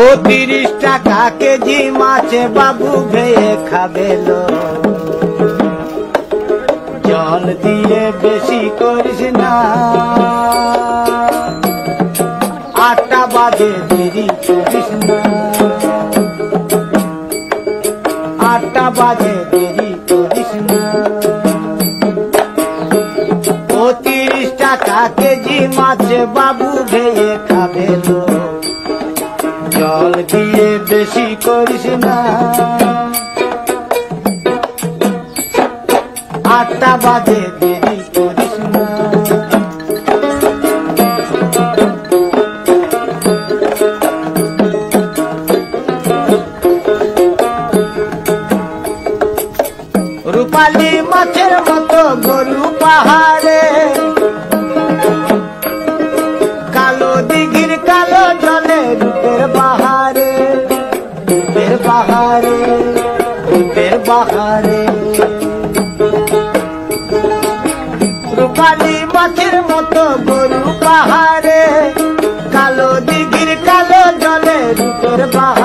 ও 30 টাকা কেজি মাছে বাবু ভেয়ে খাবে লো। জল দিয়ে বেশি করিস না, 8টা বাজে দেরি করিস না, 8টা বাজে দেরি করিস না। ও 30 টাকা কেজি মাছে বাবু ভেয়ে খাবে লো। জল দিয়ে বেশি করিস না, 8টা বাজে দেরি করিস না। রূপালী মাছের মতো গরু পাহাড়ে, কালো দিঘির কালো জলে রূপের বাহারে, রূপের বাহারে, রূপের বাহারে। রূপালী মাছের মতো গরু পাহাড়ে, কালো দিঘির কালো জলে রূপের বাহারে।